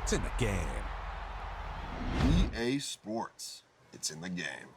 It's in the game. EA Sports. It's in the game.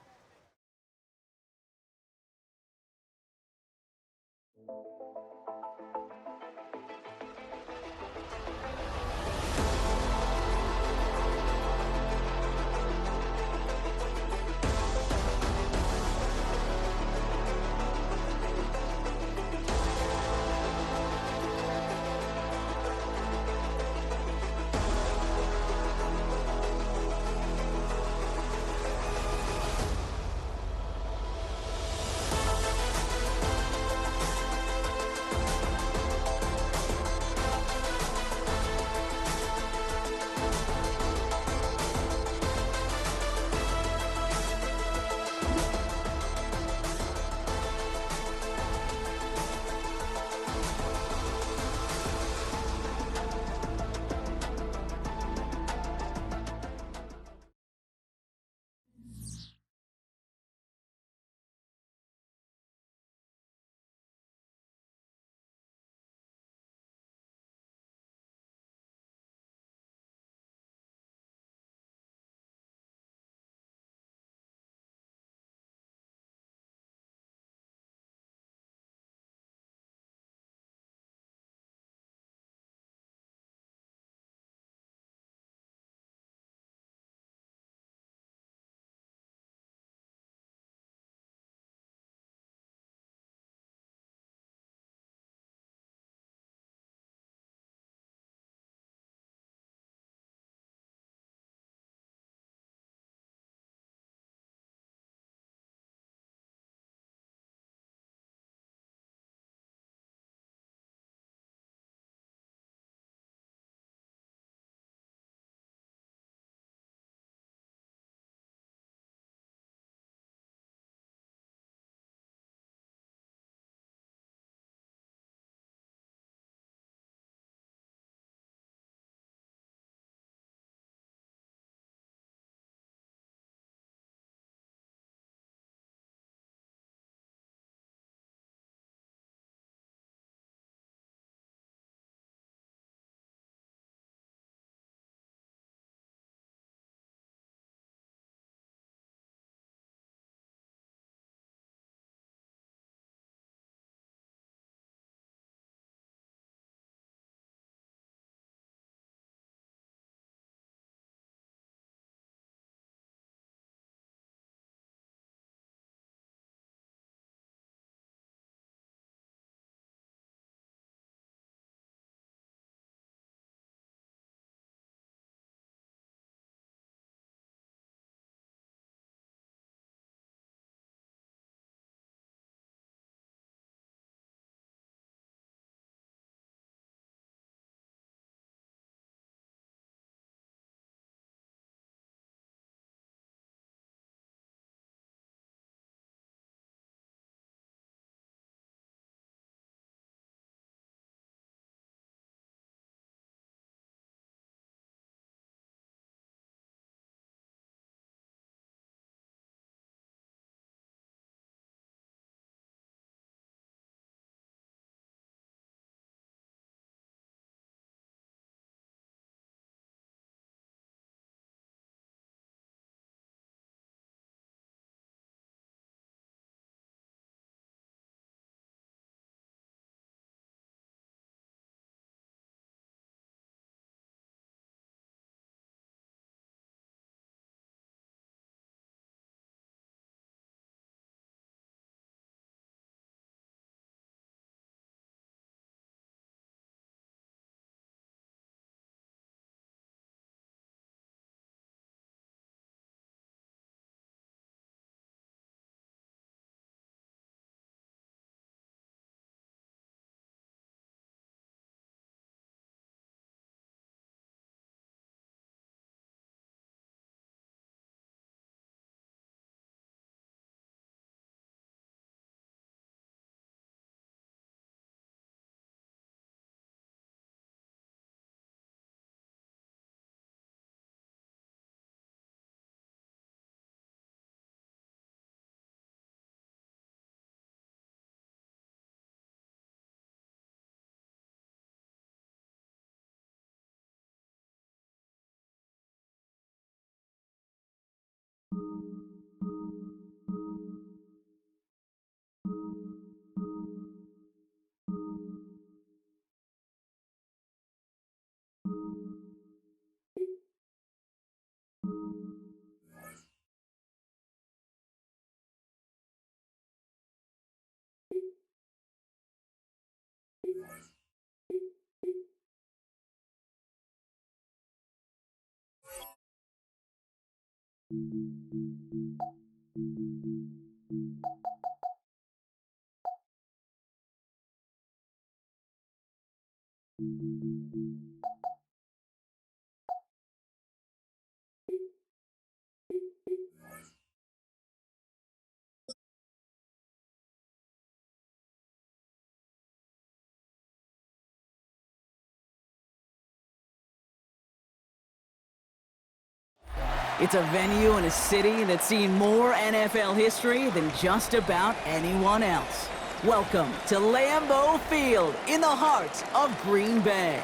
It's a venue in a city that's seen more NFL history than just about anyone else. Welcome to Lambeau Field in the heart of Green Bay.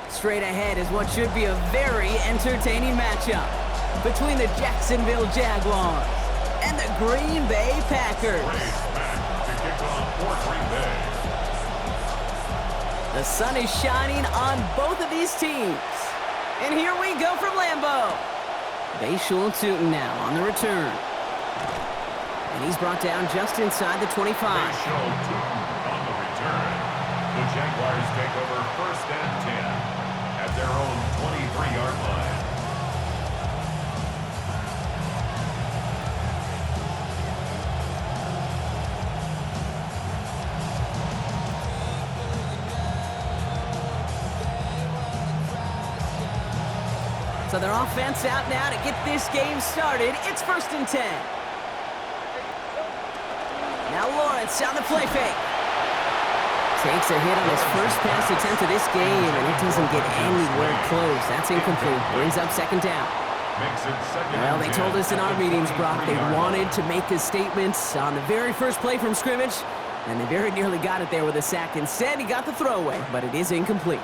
Straight ahead is what should be a very entertaining matchup between the Jacksonville Jaguars and the Green Bay Packers. The sun is shining on both of these teams. And here we go from Lambeau. They sure tootin' now on the return. And he's brought down just inside the 25. On the return, the Jaguars take over 1st and 10 at their own 23-yard line. So their offense out now to get this game started. It's 1st and 10. Now Lawrence on the play fake. Takes a hit on his first pass attempt of this game, and it doesn't get anywhere close. That's incomplete. Brings up 2nd down. Well, they told us in our meetings, Brock, they wanted to make a statement on the very first play from scrimmage, and they very nearly got it there with a sack. Instead, he got the throwaway, but it is incomplete.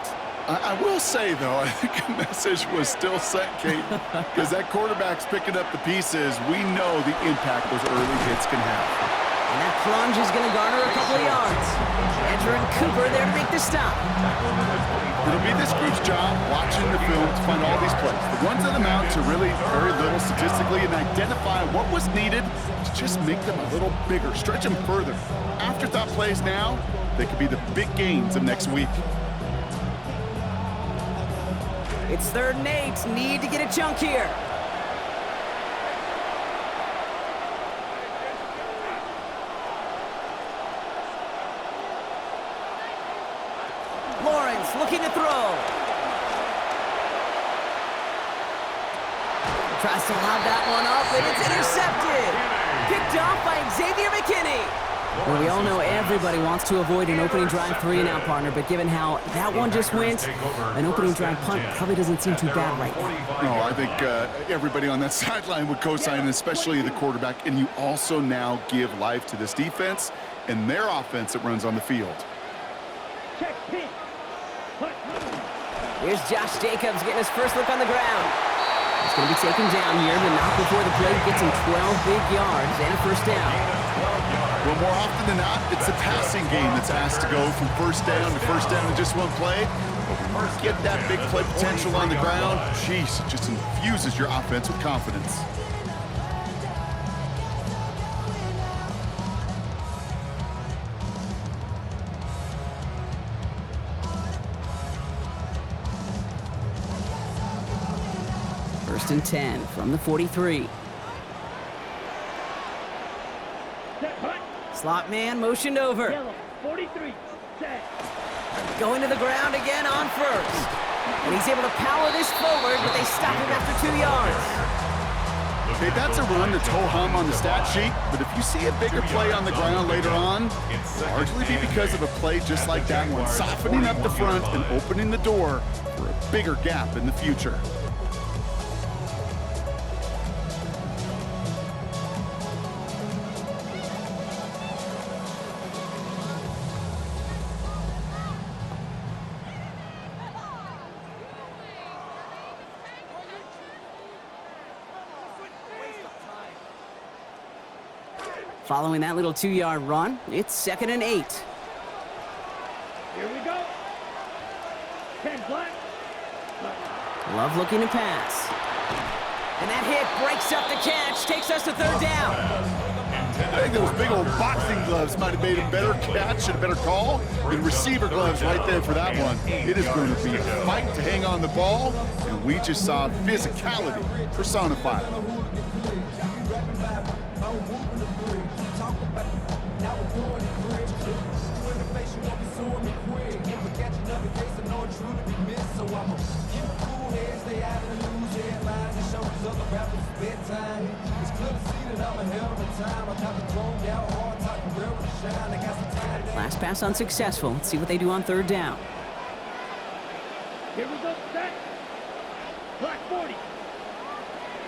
I will say, though, I think a message was still sent, Kate, because that quarterback's picking up the pieces. We know the impact those early hits can have. And that plunge is going to garner a couple of yards. Andrew and Cooper there to make the stop. It'll be this group's job watching the film to find all these plays. The ones that amount to really very little statistically and identify what was needed to just make them a little bigger, stretch them further. Afterthought plays now, they could be the big gains of next week. It's 3rd and 8. Need to get a chunk here. Lawrence looking to throw. Tries to lob that one up, and it's intercepted. Picked off by Xavier McKinney. Well, we all know everybody wants to avoid an opening drive 3-and-out, partner, but given how that one just went, an opening drive punt probably doesn't seem too bad right now. No, I think everybody on that sideline would co-sign, especially the quarterback, and you also now give life to this defense and their offense that runs on the field. Here's Josh Jacobs getting his first look on the ground. He's going to be taken down here, but not before the play gets him 12 big yards and a 1st down. Well, more often than not, it's the passing game that's asked to go from 1st down to 1st down in just one play. But when you get that big play potential on the ground, geez, it just infuses your offense with confidence. First and 10 from the 43. Slot man motioned over. 43. Going to the ground again on 1st. And he's able to power this forward, but they stop him after 2 yards. Okay, that's a run that's ho-hum on the stat sheet, but if you see a bigger play on the ground later on, it'll largely be because of a play just like that one, softening up the front and opening the door for a bigger gap in the future. Following that little 2-yard run, it's 2nd and 8. Here we go. 10 black. Love looking to pass. And that hit breaks up the catch, takes us to 3rd down. I think those big old boxing gloves might have made a better catch and a better call than receiver gloves right there for that one. It is going to be a fight to hang on the ball, and we just saw physicality personified. Last pass unsuccessful. Let's see what they do on third down. Here we go, set. Black 40.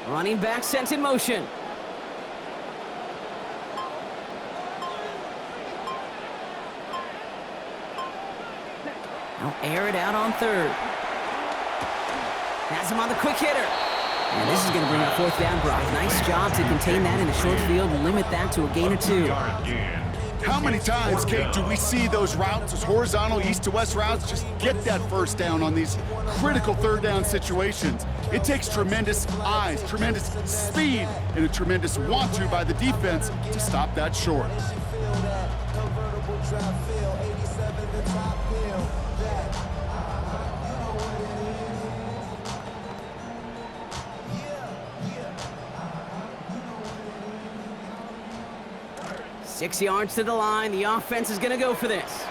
Running back sent in motion. Now air it out on third. Has him on the quick hitter. And this is going to bring up fourth down, Brock. Nice job to contain that in the short field, limit that to a gain of 2. How many times, Kate, do we see those routes, those horizontal east-to-west routes, just get that first down on these critical third down situations? It takes tremendous eyes, tremendous speed, and a tremendous want-to by the defense to stop that short. Six yards to the line. The offense is going to go for this.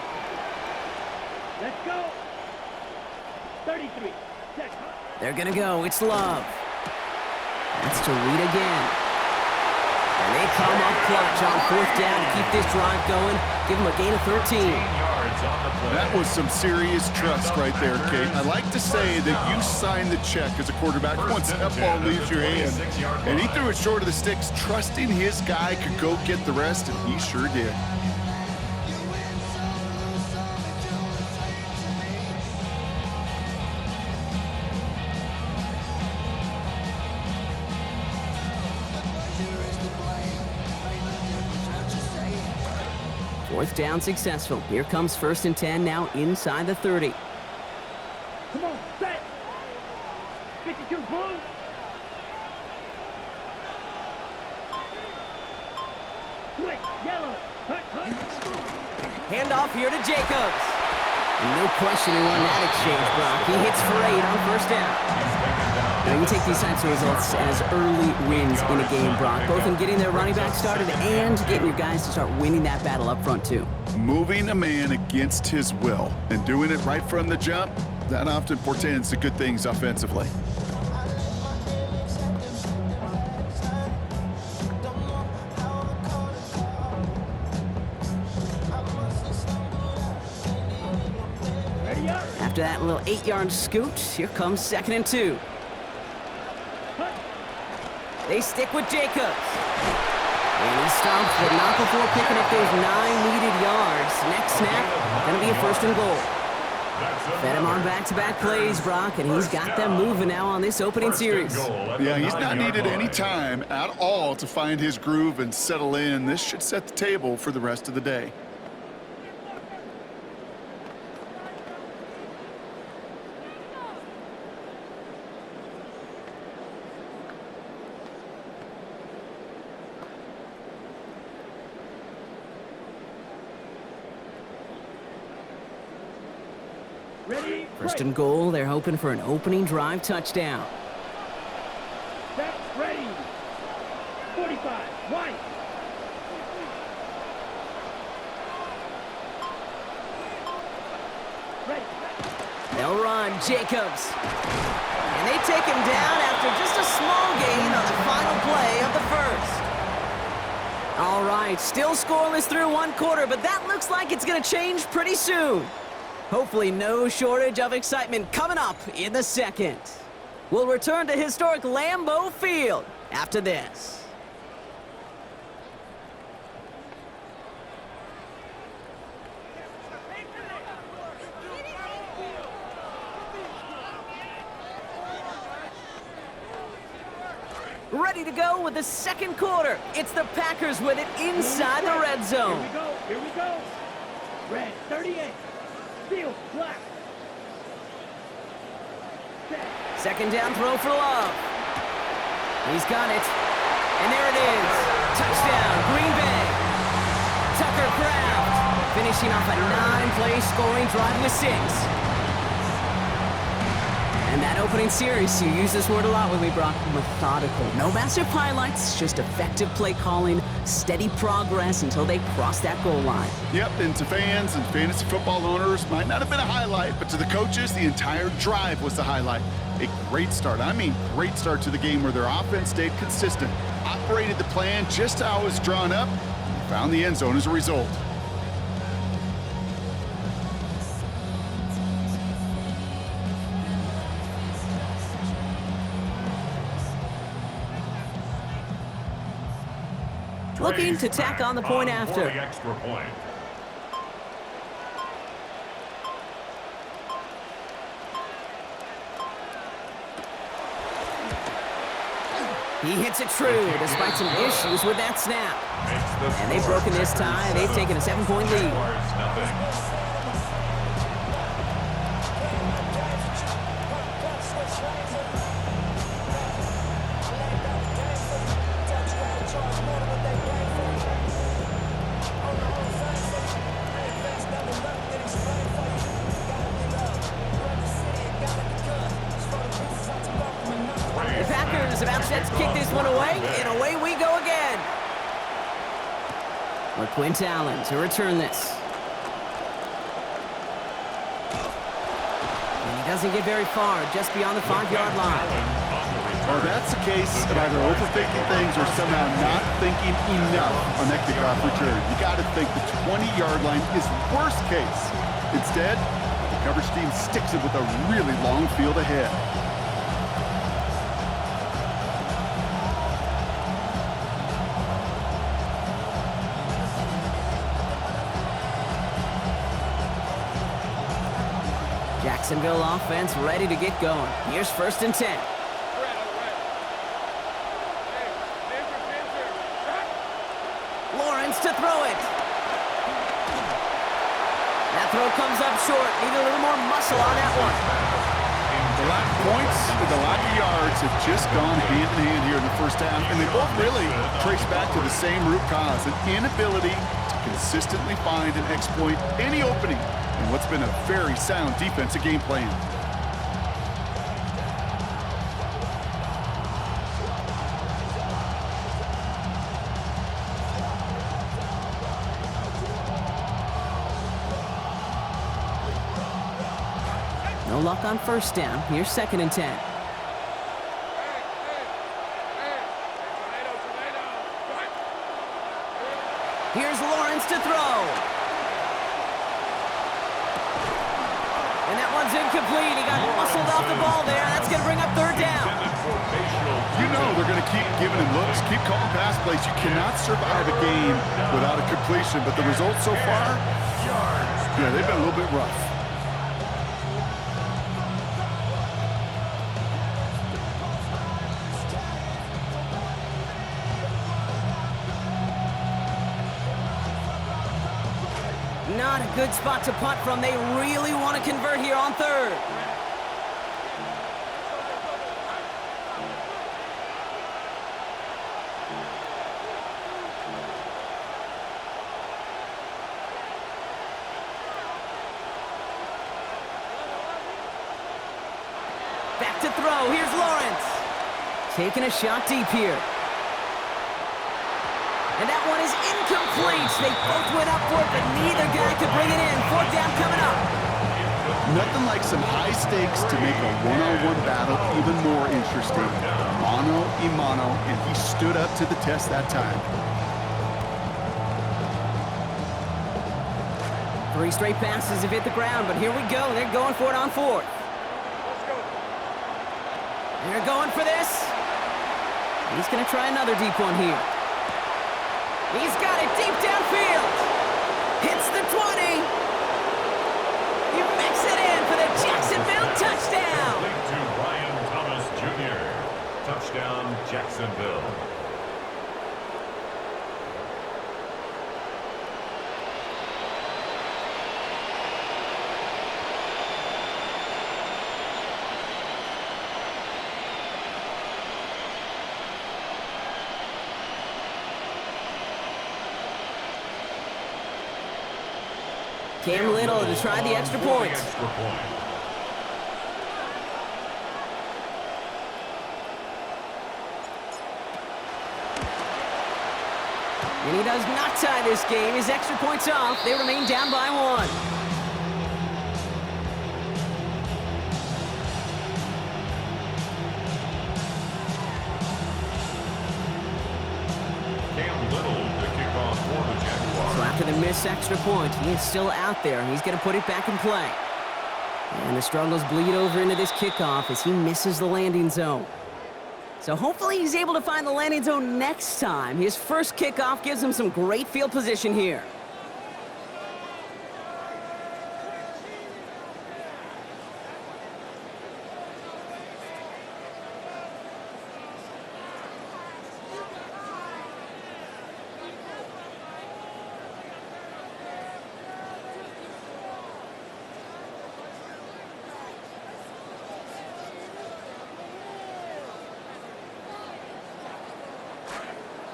Let's go. 33. Set. They're going to go. It's Love. That's to Reed again. And they come up clutch on fourth down to keep this drive going. Give them a gain of 13. That was some serious trust right there, Kate. I like to say that you sign the check as a quarterback once that ball leaves your hand. And he threw it short of the sticks, trusting his guy could go get the rest, and he sure did. Fourth down successful. Here comes 1st and 10 now inside the 30. Come on, set. 52 blue. Quick, yellow. Hut, hut. Handoff here to Jacobs. And no questioning on that exchange, Brock. He hits for 8 on first down. Now, you take these types of results as early wins in a game, Brock, both in getting their running back started and getting your guys to start winning that battle up front, too. Moving a man against his will and doing it right from the jump, that often portends to good things offensively. After that little 8-yard scoot, here comes 2nd and 2. They stick with Jacobs. And he stops, but not before picking up those 9 needed yards. Next snap, going to be a 1st and goal. Fed him on back-to-back plays, Brock, and he's got them moving now on this opening series. Yeah, he's not needed any time at all to find his groove and settle in. This should set the table for the rest of the day. Ready? 1st and goal, they're hoping for an opening drive touchdown. Set, ready. 45, white. Ready. They'll run, Jacobs. And they take him down after just a small gain on the final play of the 1st. All right, still scoreless through 1 quarter, but that looks like it's going to change pretty soon. Hopefully no shortage of excitement coming up in the 2nd. We'll return to historic Lambeau Field after this. Ready to go with the 2nd quarter. It's the Packers with it inside the red zone. Here we go, here we go. Red, 38. Field, black. Set. 2nd down throw for Love. He's got it. And there it is. Touchdown, Green Bay. Tucker Kraft finishing off a 9-play scoring drive with 6. And that opening series, you use this word a lot with me, Brock, methodical. No massive highlights, just effective play calling, steady progress until they cross that goal line. Yep, and to fans and fantasy football owners, might not have been a highlight, but to the coaches, the entire drive was the highlight. A great start, I mean great start to the game where their offense stayed consistent, operated the plan just how it was drawn up, and found the end zone as a result. looking to tack on the point after. For the extra point. He hits it true, despite some issues with that snap. And they've broken this tie. They've taken a 7-point lead. About set to kick this one away, and away we go again. With Quint Allen to return this. And he doesn't get very far, just beyond the 5-yard line. Well, that's the case of either overthinking things or somehow not thinking enough on that kickoff return. You got to think the 20-yard line is worst case. Instead, the coverage team sticks it with a really long field ahead. Jacksonville offense ready to get going. Here's 1st and 10. Lawrence to throw it. That throw comes up short. Need a little more muscle on that one. The lack of points and the lack of yards have just gone hand in hand here in the first half, and they both really trace back to the same root cause, an inability to consistently find and exploit any opening in what's been a very sound defensive game plan. No luck on 1st down. Here's 2nd and 10. Here's Lawrence to throw. And that one's incomplete. He got muscled off the ball there. That's going to bring up 3rd down. You know they're going to keep giving him looks, keep calling pass plays. You cannot survive a game without a completion. But the results so far, yeah, they've been a little bit rough. Not a good spot to punt from. They really want to convert here on 3rd. Back to throw. Here's Lawrence. Taking a shot deep here. And that one is incomplete. They both went up for it, but neither guy could bring it in. 4th down coming up. Nothing like some high stakes to make a one-on-one battle even more interesting. Mano a mano, and he stood up to the test that time. 3 straight passes have hit the ground, but here we go. They're going for it on 4th. They're going for this. He's going to try another deep one here. He's got it deep downfield. Hits the 20. He makes it in for the Jacksonville touchdown. To Brian Thomas Jr. Touchdown, Jacksonville. Cam Little to try the extra point. And he does not tie this game. His extra point's off. They remain down by 1. After the missed extra point, he is still out there. He's going to put it back in play. And the struggles bleed over into this kickoff as he misses the landing zone. So hopefully he's able to find the landing zone next time. His first kickoff gives him some great field position here.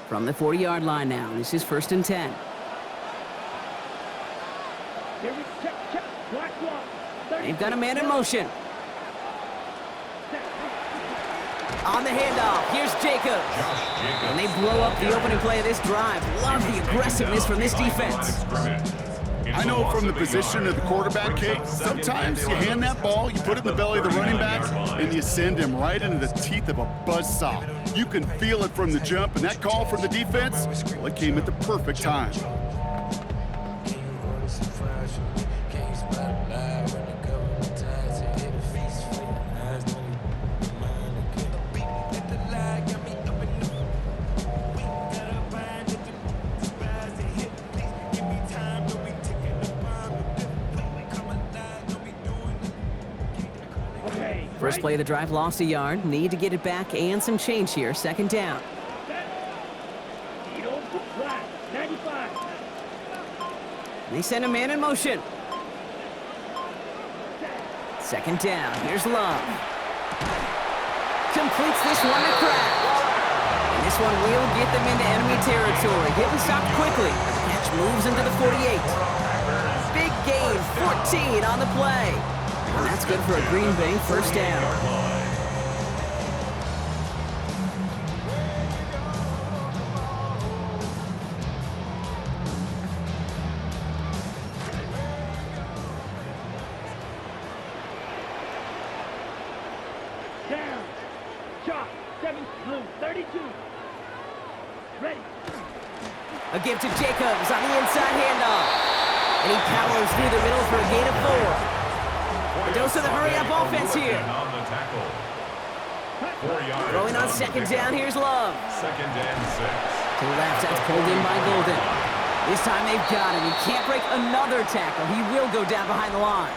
From the 40-yard line now, this is 1st and 10. Check. Black one. They've got a man in motion. On the handoff, here's Jacobs. And they blow up the opening play of this drive. Love the aggressiveness from this defense. I know from the position of the quarterback, Kate, sometimes you hand that ball, you put it in the belly of the running back, and you send him right into the teeth of a buzzsaw. You can feel it from the jump, and that call from the defense, well, it came at the perfect time. First play of the drive lost a yard. Need to get it back and some change here. 2nd down. Black, 95. They send a man in motion. 2nd down. Here's Love. Completes this one to Kraft. And this one will get them into enemy territory. Hit and stopped quickly. The catch moves into the 48. Big gain, 14 on the play. And that's good for a Green Bay 1st down. Down. Chalk. 7 blue. 32. Ready. A give to Jacobs on the inside handoff. And he powers through the middle for a gain of 4. A dose of the hurry-up offense here. Throwing on 2nd down, here's Love. 2nd and 6. To the left, that's pulled in by Golden. This time they've got him. He can't break another tackle. He will go down behind the line.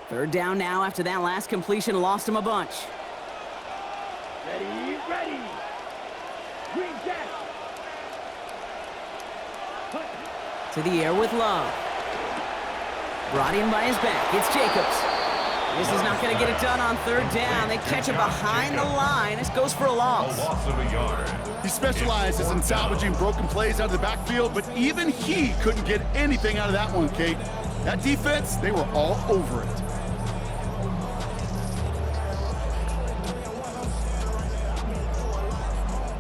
Third down now after that last completion lost him a bunch. Ready. Green Jack. To the air with Love. Brought in by his back. It's Jacobs. This is not going to get it done on 3rd down. They catch it behind the line. This goes for a loss. A loss of a yard. He specializes in salvaging broken plays out of the backfield, but even he couldn't get anything out of that one, Kate. That defense, they were all over it.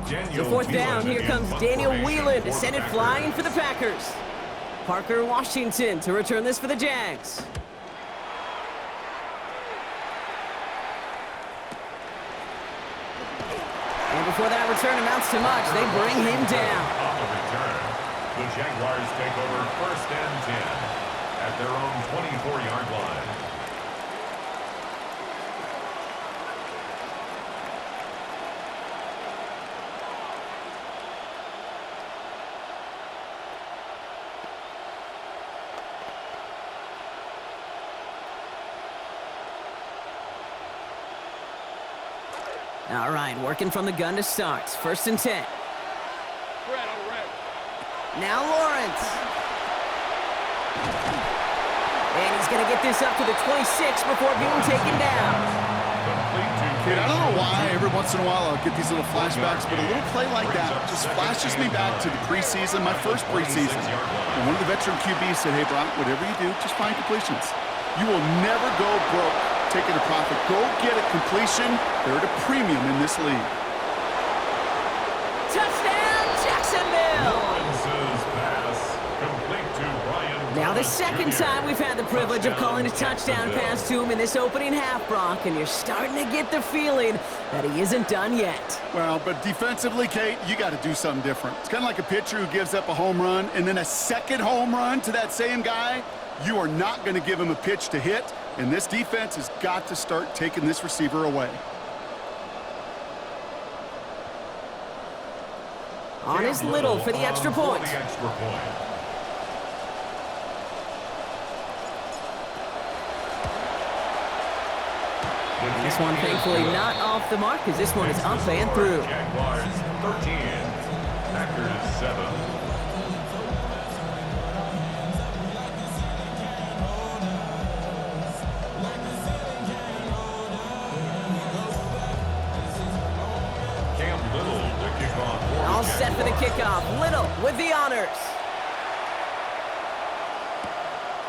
So 4th down, here comes Daniel Whelan to send it flying for the Packers. Parker Washington to return this for the Jags. And before that return amounts to much, they bring him down. On the return, the Jaguars take over 1st and 10 at their own 24-yard line. All right, working from the gun to start. 1st and 10. Now Lawrence. And he's going to get this up to the 26 before being taken down. Kid, I don't know why every once in a while I'll get these little flashbacks, but a little play like that just flashes me back to the preseason, my first preseason. And one of the veteran QBs said, hey, Brock, whatever you do, just find completions. You will never go broke taking a profit. Go get a completion. They're at a premium in this league. Touchdown, Jacksonville! Lawrence's pass complete to Brian. Now the Thomas second Jr. time we've had the privilege of calling a touchdown pass to him in this opening half, Brock, and you're starting to get the feeling that he isn't done yet. Well, but defensively, Kate, you got to do something different. It's kind of like a pitcher who gives up a home run and then a second home run to that same guy. You are not going to give him a pitch to hit, and this defense has got to start taking this receiver away. On is Little for the extra point. This one, thankfully, not off the mark, because this one is up and through. Jaguars 13, Packers 7. Cam Little to kick off. All set for the kickoff. Little with the honors.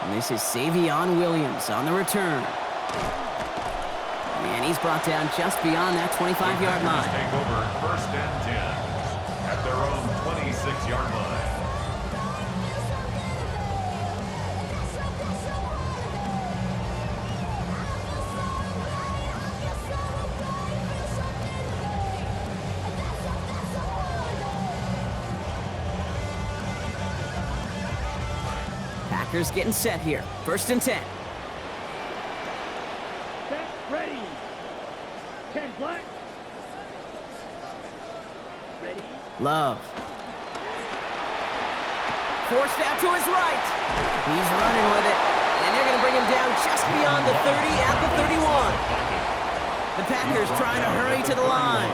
And this is Savion Williams on the return. And he's brought down just beyond that 25-yard line. Take over first and 10 at their own 26-yard line. Packers getting set here. First and 10. Set, ready. 10 black. Ready. Love. Forced out to his right. He's running with it. And they're going to bring him down just beyond the 30 at the 31. The Packers trying to hurry to the line.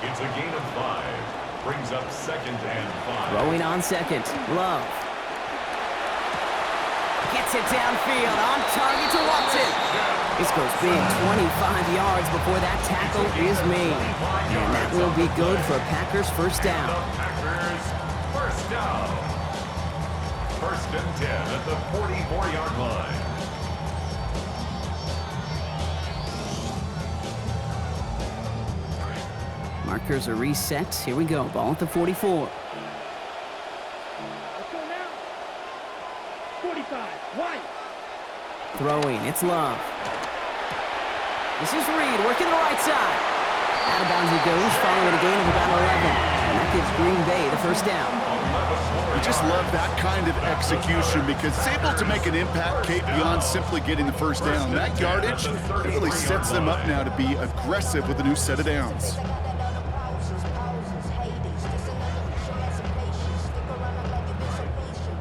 It's a gain of 5. Brings up second and 5. Throwing on second. Love. Gets it downfield, on target to Watson. This goes big, 25 yards before that tackle is made. And that will be good for Packers first down. Packers first down. First and 10 at the 44-yard line. Markers are reset. Here we go. Ball at the 44. Let's go now. 45. White. Throwing. It's Love. This is Reed working the right side. Out of bounds he goes, following a gain of about 11. And that gives Green Bay the first down. You just love that kind of execution because it's able to make an impact, Kate, beyond simply getting the first down. That yardage, it really sets them up now to be aggressive with a new set of downs.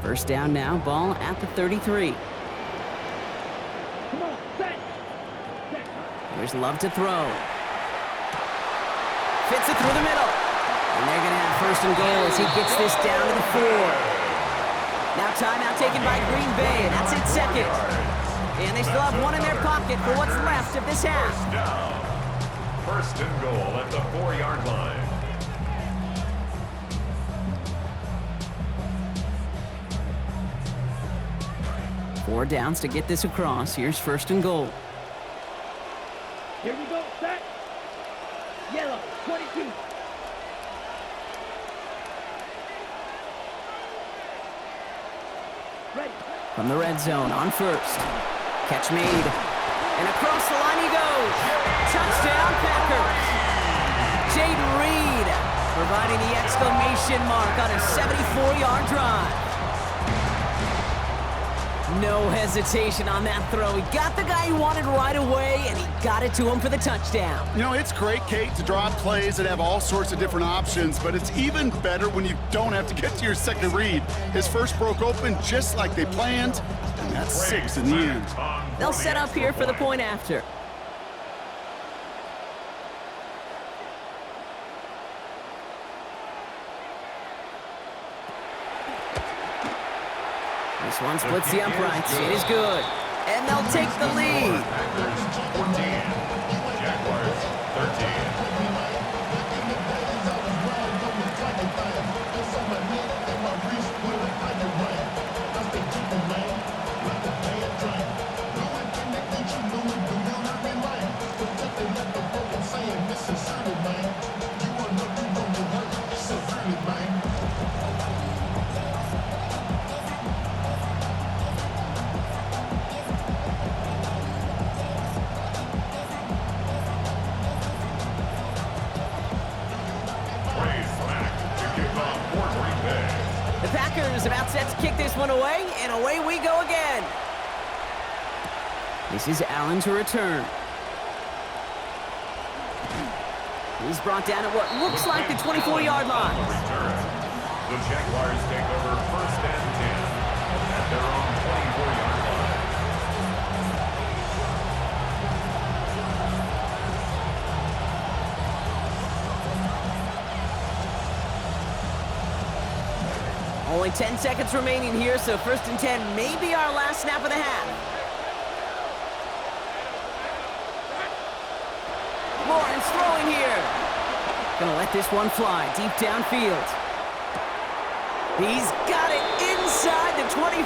First down now, ball at the 33. Come on, set. There's Love to throw. Fits it through the middle. And they're going to have first and goal as he gets this down to the 4. Now timeout taken by Green Bay, and that's its second. And they still have one in their pocket for what's left of this half. First and goal at the 4-yard line. Four downs to get this across. Here's first and goal. Here we go, set. Yellow, 22. Ready. From the red zone on first. Catch made. And across the line he goes. Touchdown, Packers. Jaden Reed providing the exclamation mark on a 74-yard drive. No hesitation on that throw. He got the guy he wanted right away, and he got it to him for the touchdown. You know, it's great, Kate, to draw plays that have all sorts of different options, but it's even better when you don't have to get to your second read. His first broke open just like they planned, and that's 6 in the end. They'll set up here for the point after. This one splits the uprights. It is good. And they'll take the lead. Packers 14, Jaguars 13. The Packers about set to kick this one away, and away we go again. This is Allen to return. He's brought down at what looks like the 24-yard line. The Jaguars take over 1st and 10 at their own 24-yard line. Only 10 seconds remaining here, so 1st and 10 may be our last snap of the half. Lawrence throwing here. Gonna let this one fly deep downfield. He's got it inside the 25.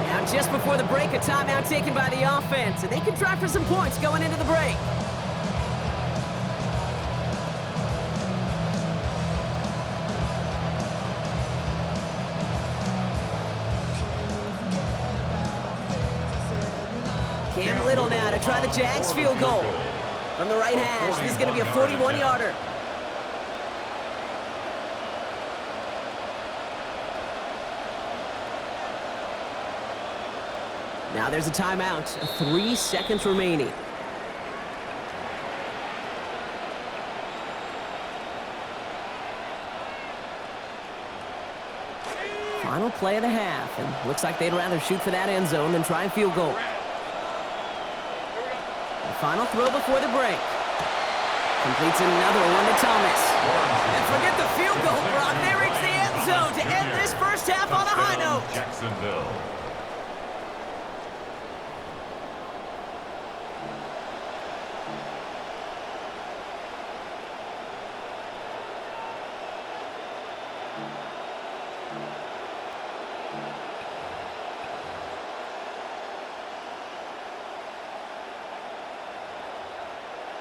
Now just before the break, a timeout taken by the offense, and they can try for some points going into the break. Cam Little now to try the Jags field goal. From the right hash, this is going to be a 41-yarder. Now there's a timeout, 3 seconds remaining. Final play of the half, and looks like they'd rather shoot for that end zone than try and field goal. Final throw before the break. Completes another one to Thomas. And forget the field goal, Brock. They reach the end zone to end this first half on a high note. Jacksonville.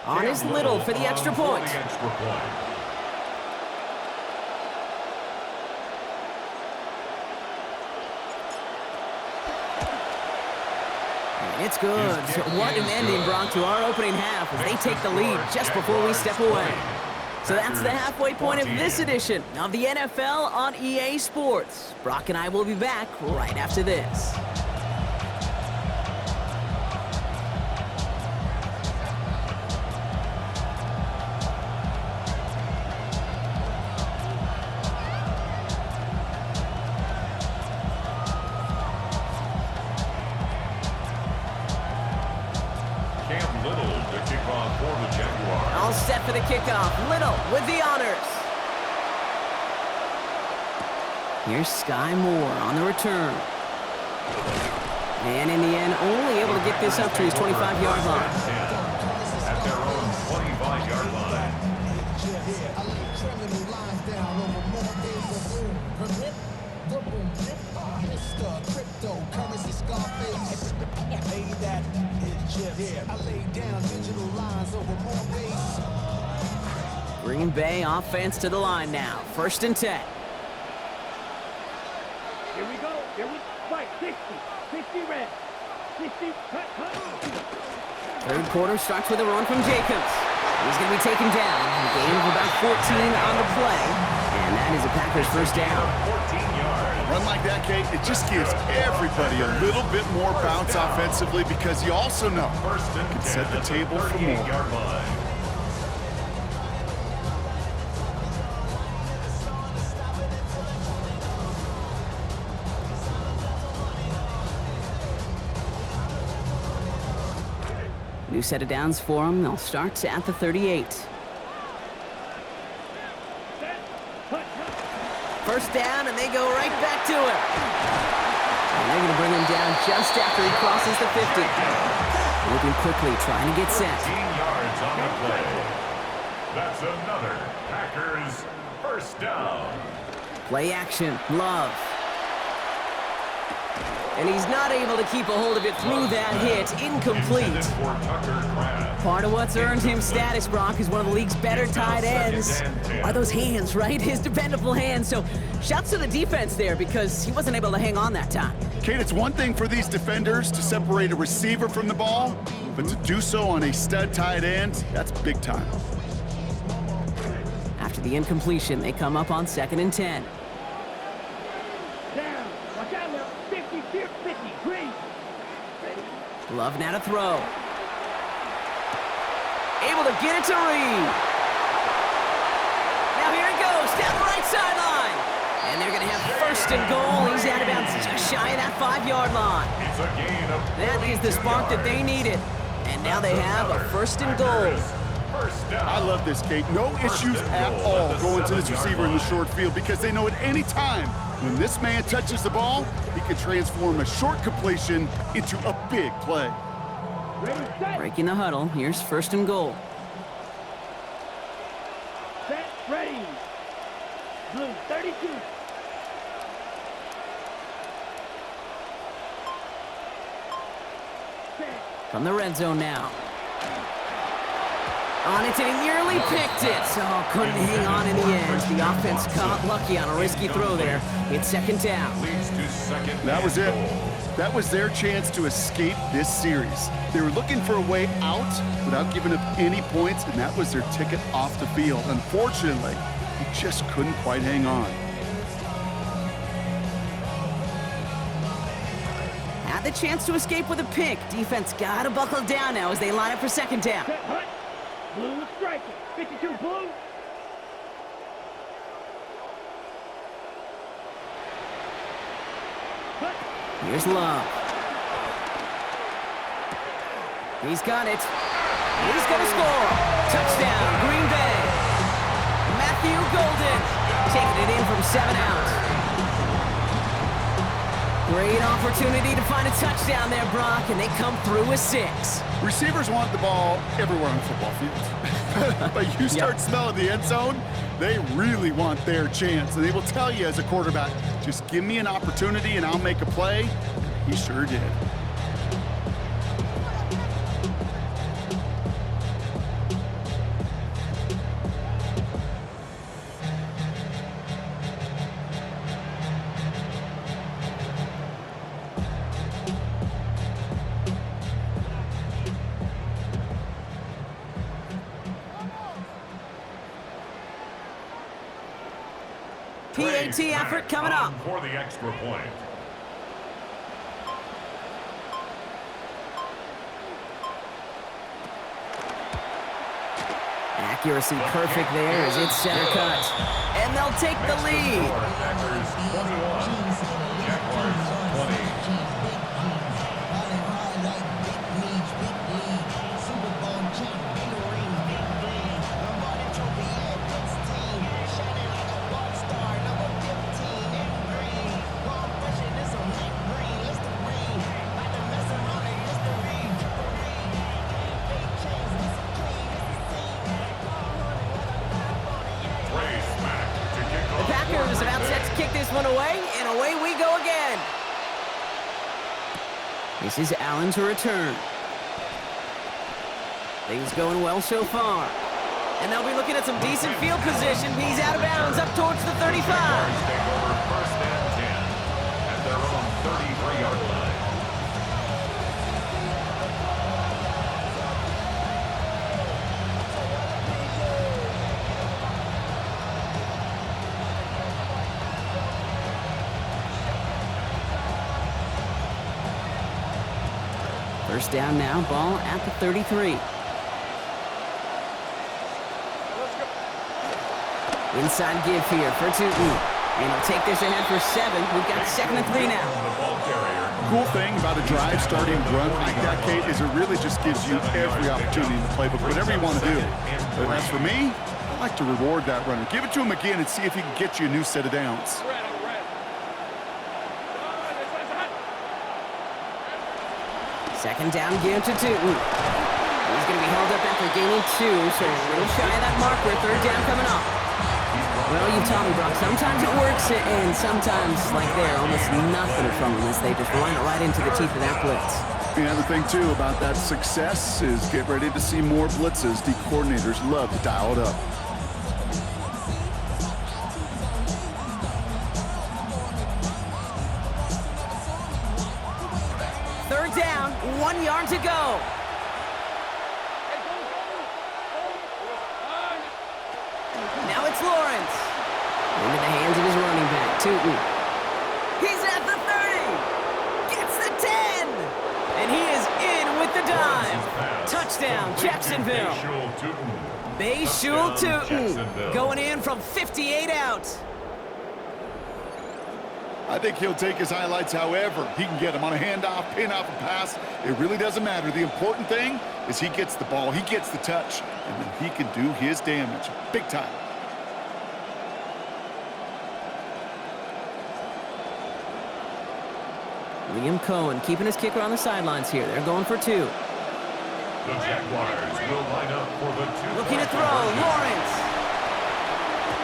On is Little for the extra point. And it's good. So what an ending, Brock, to our opening half as they take the lead just before we step away. So that's the halfway point of this edition of the NFL on EA Sports. Brock and I will be back right after this. All set for the kickoff. Little with the honors. Here's Sky Moore on the return. And in the end, only able to get this up to his 25-yard line. At their own 25-yard line. Green Bay offense to the line now. 1st and 10. Here we go. Here we fight. 60. 60 red. 60. Cut. Third quarter starts with a run from Jacobs. He's going to be taken down. A gain of about 14 on the play. And that is a Packers first down. 14 yards. A run like that, Kate, it just gives everybody a little bit more bounce offensively because you also know you can set the table for more. New set of downs for them. They'll start at the 38. First down, and they go right back to it. And they're going to bring him down just after he crosses the 50. Moving quickly, trying to get set. 15 yards on the play. That's another Packers first down. Play action, Love. And he's not able to keep a hold of it through that hit. Incomplete. Part of what's earned him status, Brock, is one of the league's better tight ends. Are those hands, right? His dependable hands. So shouts to the defense there because he wasn't able to hang on that time. Kate, it's one thing for these defenders to separate a receiver from the ball, but to do so on a stud tight end, that's big time. After the incompletion, they come up on 2nd and 10. Steer 50, green. Ready? Love now to throw. Able to get it to Reed. Now here it goes, down the right sideline. And they're going to have first and goal. He's out of bounds just shy of that 5-yard line. It's a gain of That is the spark that they needed. And now they have a first and goal. first down. I love this, Kate. No issues at all going to this receiver in the short field because they know at any time when this man touches the ball, he can transform a short completion into a big play. Ready, set. Breaking the huddle. Here's first and goal. Set, ready. Blue 32. Set. From the red zone now. On it, and he nearly picked it. So couldn't hang on in the end. The offense got lucky on a risky throw there. It's second down. Leads to second. That was it. goal. That was their chance to escape this series. They were looking for a way out without giving up any points, and that was their ticket off the field. Unfortunately, he just couldn't quite hang on. Had the chance to escape with a pick. Defense got to buckle down now as they line up for second down. Set, hut. Blue striker. 52, blue. Hut. Here's Love. He's got it. He's going to score. Touchdown, Green Bay. Matthew Golden taking it in from 7 out. Great opportunity to find a touchdown there, Brock, and they come through with 6. Receivers want the ball everywhere on the football field. But you start smelling the end zone, they really want their chance. And they will tell you as a quarterback, just give me an opportunity and I'll make a play. He sure did. PAT effort coming up. For the extra point. Accuracy perfect there as it's center cut. And they'll take the lead. Packers 21. Jaguars 20. The Packers about set to kick this one away, and away we go again. This is Allen to return. Things going well so far. And they'll be looking at some decent field position. He's out of bounds up towards the 35. Jaguars take over first and 10 at their own 33-yard line. First down now, ball at the 33. Inside give here for Tootin. And he'll take this ahead for 7. We've got second and 3 now. The ball carrier. Cool thing about a drive starting run like that, Kate, is it really just gives you every opportunity in the playbook, whatever you want to do. But as for me, I like to reward that runner. Give it to him again and see if he can get you a new set of downs. Second down give to Tootin. He's going to be held up after gaining 2, so a little shy of that marker. Third down coming up. Well, you taught me, Brock. Sometimes it works, and sometimes, like there, almost nothing from them as they just run it right into the teeth of that blitz. The other thing, too, about that success is get ready to see more blitzes. The coordinators love to dial it up. Third down, 1 yard to go. Now it's Lawrence. Into the hands of his running back, Tootin. He's at the 30. Jacksonville. Bayshul Tootin going in from 58 out. I think he'll take his highlights however he can get them on a handoff, pin off a pass. It really doesn't matter. The important thing is he gets the ball, he gets the touch, and then he can do his damage big time. Liam Cohen keeping his kicker on the sidelines here. They're going for two. The Jaguars will line up for the two. Looking to throw, Lawrence.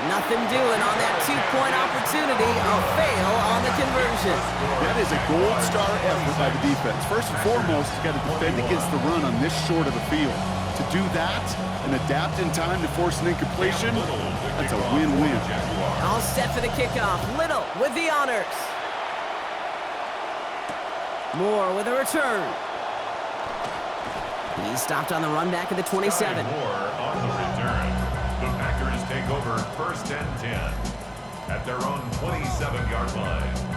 Nothing doing on that two-point opportunity. A fail on the conversion. That is a gold star effort by the defense. First and foremost, you got to defend against the run on this short of a field. To do that and adapt in time to force an incompletion, that's a win-win. All set for the kickoff. Little with the honors. Moore with a return. He stopped on the run back at the 27. Moore on the return. The Packers take over 1st and 10 at their own 27-yard line.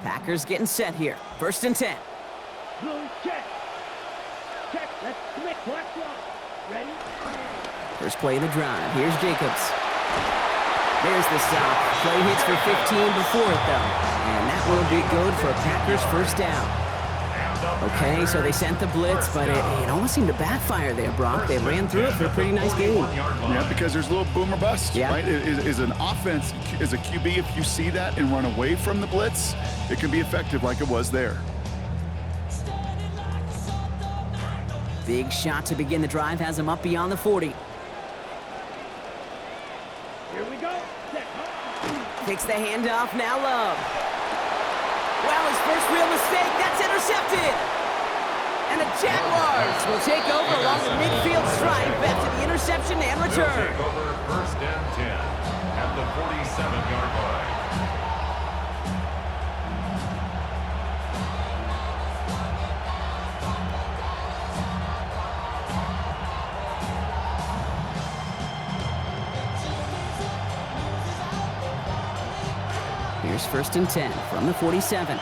Packers getting set here. 1st and 10. Blue, check. Check. Let's commit. Black one. Ready? First play of the drive. Here's Jacobs. There's the stop. Play hits for 15 before it, though. And that will be good for a Packers 1st down. Okay, so they sent the blitz, but it almost seemed to backfire there, Brock. They ran through it for a pretty nice game. Yeah, because there's a little boom or bust, right? Is an offense, as a QB, if you see that and run away from the blitz, it can be effective like it was there. Big shot to begin the drive has him up beyond the 40. Here we go. Takes the handoff, now Love. Well, his first real mistake, that's intercepted. And the Jaguars will take over along the midfield stripe after the interception and return. Take over 1st and 10 at the 47-yard line. Here's 1st and 10 from the 47.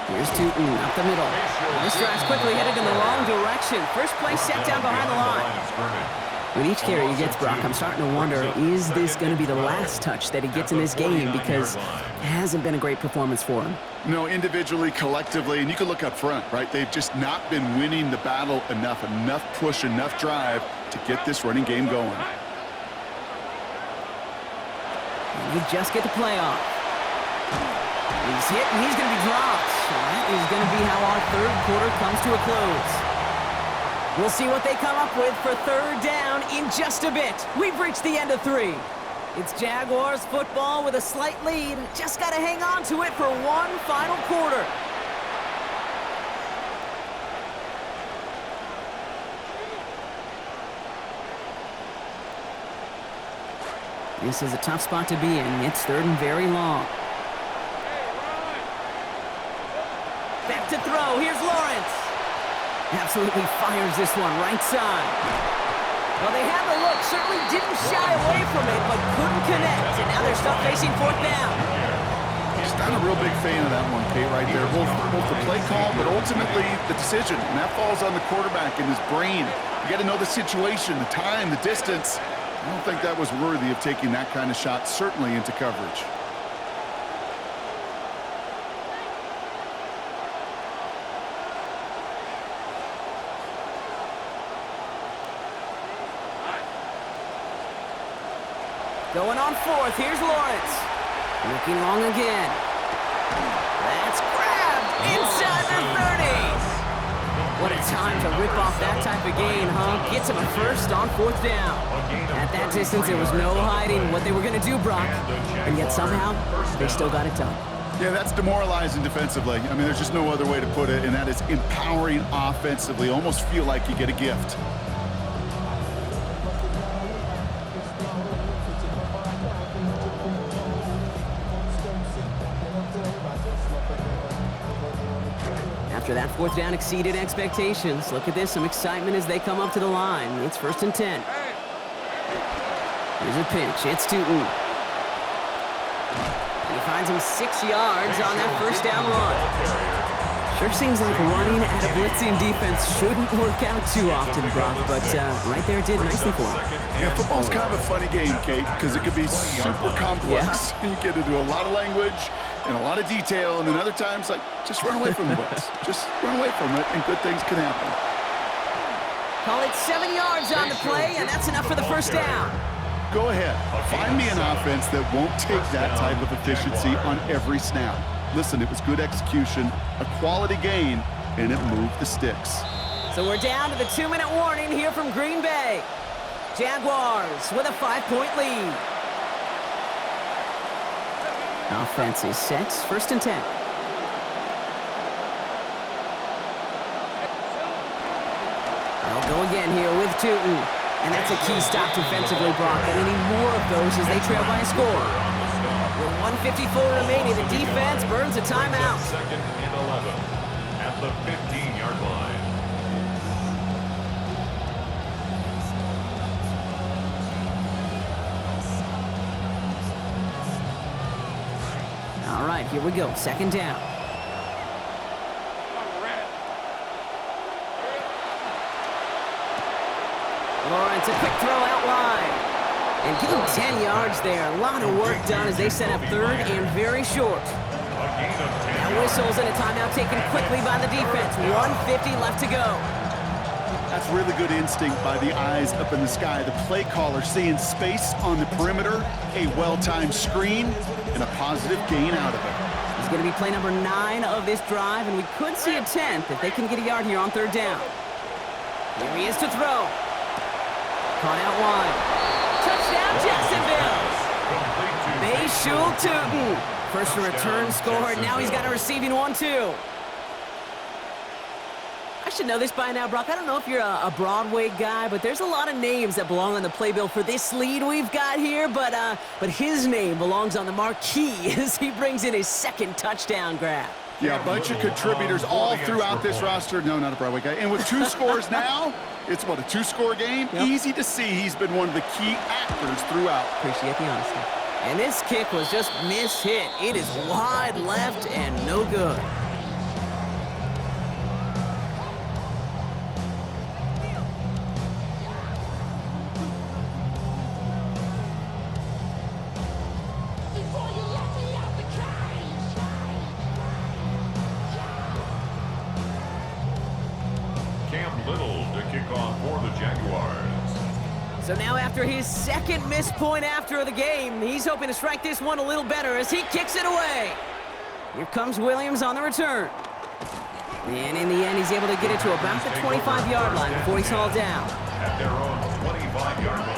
Here's Tootin up the middle. This drive's quickly headed in the wrong direction. First play set down behind the line. With each carry he gets, Brock, I'm starting to wonder, is this going to be the last touch that he gets in this game? Because it hasn't been a great performance for him. No, individually, collectively, and you can look up front, right? They've just not been winning the battle enough push, enough drive to get this running game going. And we just get the playoff. He's hit and he's going to be dropped. So that is going to be how our 3rd quarter comes to a close. We'll see what they come up with for 3rd down in just a bit. We've reached the end of 3. It's Jaguars football with a slight lead. Just got to hang on to it for one final quarter. This is a tough spot to be in. It's 3rd and very long. Back to throw. Here's Lawrence. Absolutely fires this one right side. Well, they had the look. Certainly didn't shy away from it, but couldn't connect. And now they're stuck facing 4th down. Just not a real big fan of that one, Kate, right there. Both the play call, but ultimately the decision. And that falls on the quarterback and his brain. You got to know the situation, the time, the distance. I don't think that was worthy of taking that kind of shot, certainly into coverage. Going on 4th, here's Lawrence. Looking long again. That's grabbed inside the 30. What a time to rip off that type of gain, huh? Gets him a first on 4th down. At that distance, there was no hiding what they were going to do, Brock. And yet somehow, they still got it done. Yeah, that's demoralizing defensively. I mean, there's just no other way to put it, and that is empowering offensively. Almost feel like you get a gift. After that 4th down exceeded expectations, look at this, some excitement as they come up to the line. It's 1st and 10. Here's a pinch. It's Tootin. He finds him 6 yards on that 1st down run. Sure seems like running at a blitzing defense shouldn't work out too often, Brock, but right there it did nicely for him. Yeah, football's kind of a funny game, Kate, because it can be super complex. Yeah. You get into a lot of language and a lot of detail, and then other times, like, just run away from the blitz. Just run away from it, and good things can happen. Call it 7 yards on the play, and that's enough for the 1st down. Go ahead. Find me an offense that won't take that type of efficiency on every snap. Listen, it was good execution, a quality gain, and it moved the sticks. So we're down to the 2-minute warning here from Green Bay. Jaguars with a 5-point lead. Offense is set. 1st and 10. They'll go again here with Tootin. And that's a key stop defensively, Brock. And they need more of those as they trail by a score. With 1:54 remaining, the defense burns a timeout. 2nd and 11 at the 15-yard line. All right, here we go. 2nd down. Lawrence, a quick throw out wide. And give him 10 yards there. A lot of work done as they set up 3rd and very short. Now whistles and a timeout taken quickly by the defense. 1:50 left to go. That's really good instinct by the eyes up in the sky. The play caller seeing space on the perimeter, a well-timed screen, and a positive gain out of it. It's going to be play number 9 of this drive, and we could see a 10th if they can get a yard here on 3rd down. Here he is to throw. Caught out wide. Touchdown, Jacksonville! Bayshul Tootin. First return score, and now he's got a receiving one, too. I should know this by now, Brock. I don't know if you're a Broadway guy, but there's a lot of names that belong on the playbill for this lead we've got here, but his name belongs on the marquee as he brings in his 2nd touchdown grab. Yeah, a bunch of contributors all throughout this roster. No, not a Broadway guy. And with 2 scores now, it's what, a 2-score game? Yep. Easy to see he's been one of the key actors throughout. Appreciate the honesty. And this kick was just mishit. It is wide left and no good. So now after his 2nd missed point after the game, he's hoping to strike this one a little better as he kicks it away. Here comes Williams on the return. And in the end, he's able to get it to about the 25-yard line before he's hauled down. At their own 25-yard line.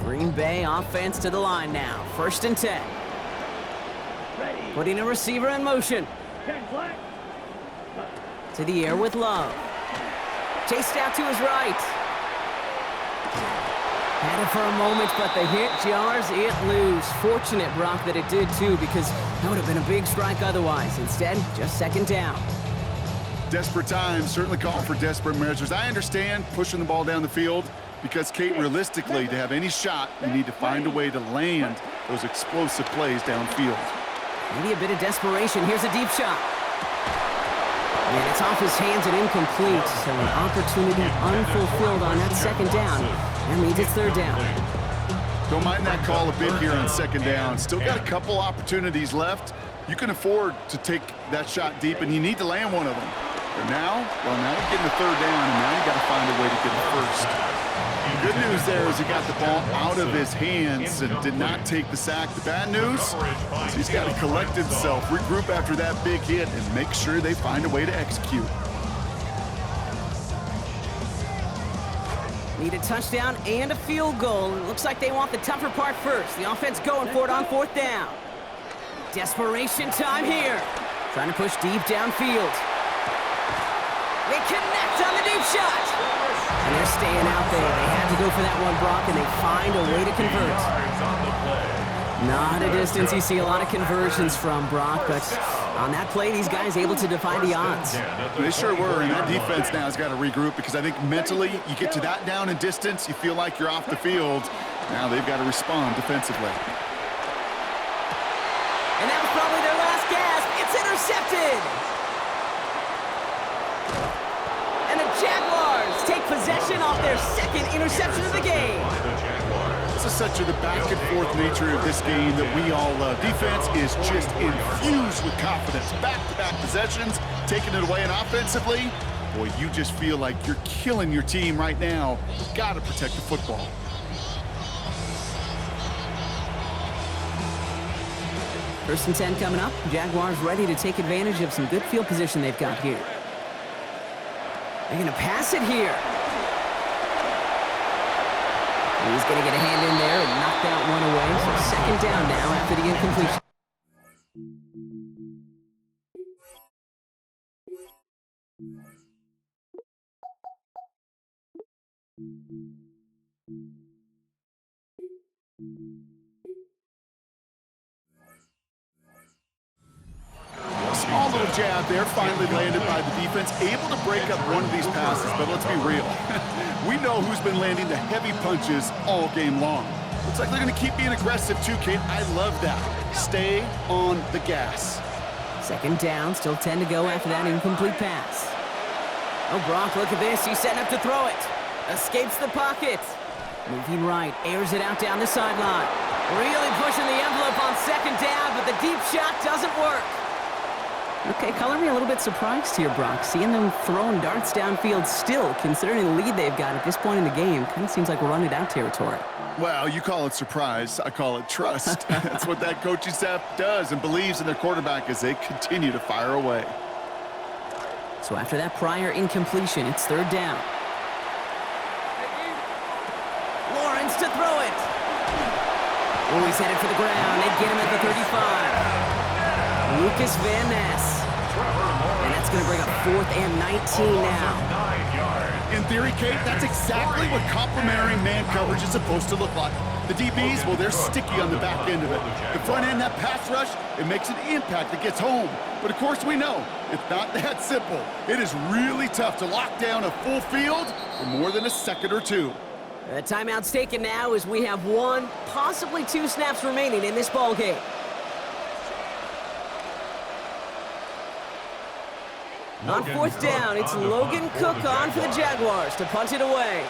Green Bay offense to the line now. 1st and 10. Putting a receiver in motion. To the air with Love. Chased out to his right. Had it for a moment, but the hit jars it loose. Fortunate, Brock, that it did too, because that would have been a big strike otherwise. Instead, just 2nd down. Desperate times, certainly calling for desperate measures. I understand pushing the ball down the field because, Kate, realistically, to have any shot, you need to find a way to land those explosive plays downfield. Maybe a bit of desperation. Here's a deep shot. And it's off his hands and incomplete. So an opportunity unfulfilled on that 2nd down. That means it's 3rd down. Don't mind that call a bit here on second down. Still got a couple opportunities left. You can afford to take that shot deep, and you need to land one of them. But now, well, now you're getting the third down, and now you got to find a way to get the first. The good news there is he got the ball out of his hands and did not take the sack. The bad news is he's got to collect himself, regroup after that big hit, and make sure they find a way to execute. Need a touchdown and a field goal. It looks like they want the tougher part first. The offense going for it on fourth down. Desperation time here. Trying to push deep downfield. They connect on the deep shot. And they're staying out there. They had to go for that one, Brock, and they find a way to convert. Not a distance you see a lot of conversions from, Brock, but on that play, these guys able to defy the odds. They sure were, and that defense now has got to regroup because I think mentally you get to that down and distance, you feel like you're off the field. Now they've got to respond defensively. And that was probably their last gasp. It's intercepted. And the Jaguars take possession off their second interception of the game. This is such the back-and-forth nature of this game that we all love. Defense is just infused with confidence. Back-to-back possessions, taking it away, and offensively, boy, you just feel like you're killing your team right now. You've got to protect the football. First and 10 coming up. Jaguars ready to take advantage of some good field position they've got here. They're going to pass it here. He's going to get a hand in there and knock that one away. So second down now after the incompletion. Small little jab there, finally landed by the defense, able to break up one of these passes, but let's be real. We know who's been landing the heavy punches all game long. Looks like they're going to keep being aggressive too, Kate. I love that. Stay on the gas. Second down, still 10 to go after that incomplete pass. Oh, Brock, look at this. He's setting up to throw it. Escapes the pocket. Moving right, airs it out down the sideline. Really pushing the envelope on second down, but the deep shot doesn't work. Okay, color me a little bit surprised here, Brock. Seeing them throwing darts downfield still, considering the lead they've got at this point in the game, kind of seems like we're running it out territory. Well, you call it surprise. I call it trust. That's what that coaching staff does and believes in their quarterback as they continue to fire away. So after that prior incompletion, it's third down. Lawrence to throw it. Oh, he's headed for the ground. They get him at the 35. Lucas Van Ness. And that's going to bring up 4th and 19 now. In theory, Kate, that's exactly what complementary man coverage is supposed to look like. The DBs, well, they're sticky on the back end of it. The front end, that pass rush, it makes an impact that gets home. But of course we know, it's not that simple. It is really tough to lock down a full field for more than a second or two. The timeout's taken now as we have 1, possibly 2 snaps remaining in this ball game. On fourth down, it's Logan Cook on for the Jaguars to punt it away.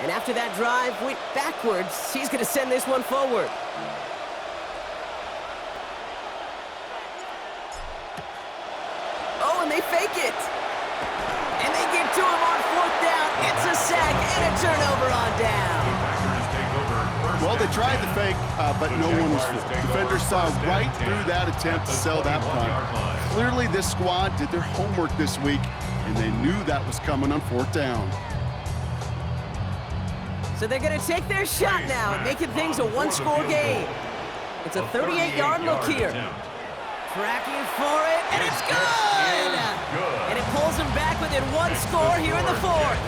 And after that drive went backwards, he's going to send this one forward. Oh, and they fake it. And they get to him on fourth down. It's a sack and a turnover on down. Well, they tried the fake, but no one was fooled. Defenders saw right through that attempt to sell that punt. Clearly, this squad did their homework this week, and they knew that was coming on fourth down. So they're going to take their shot now and making things a one-score game. It's a 38-yard look here. Tracking for it, and it's good! And it pulls them back within 1 score here in the 4th.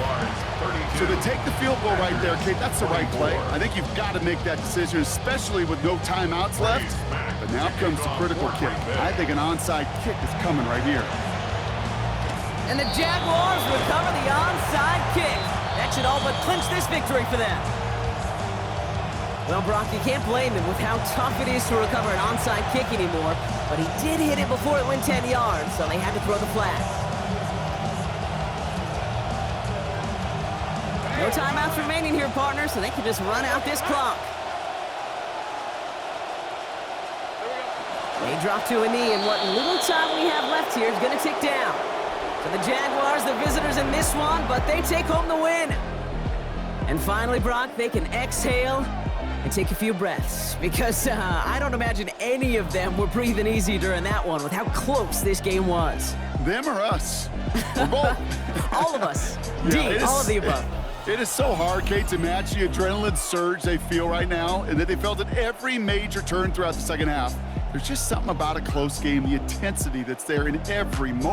So to take the field goal right there, Kate, that's the right play. I think you've got to make that decision, especially with no timeouts left. But now comes the critical kick. I think an onside kick is coming right here. And the Jaguars recover the onside kick. That should all but clinch this victory for them. Well, Brock, you can't blame him with how tough it is to recover an onside kick anymore. But he did hit it before it went 10 yards, so they had to throw the flag. No timeouts remaining here, partner, so they can just run out this clock. They drop to a knee, and what little time we have left here is going to tick down. So the Jaguars, the visitors in this one, but they take home the win. And finally, Brock, they can exhale and take a few breaths, because I don't imagine any of them were breathing easy during that one with how close this game was. Them or us? We're both. All of us. Yeah, all of the above. It is so hard, Kate, to match the adrenaline surge they feel right now, and that they felt at every major turn throughout the second half. There's just something about a close game, the intensity that's there in every moment.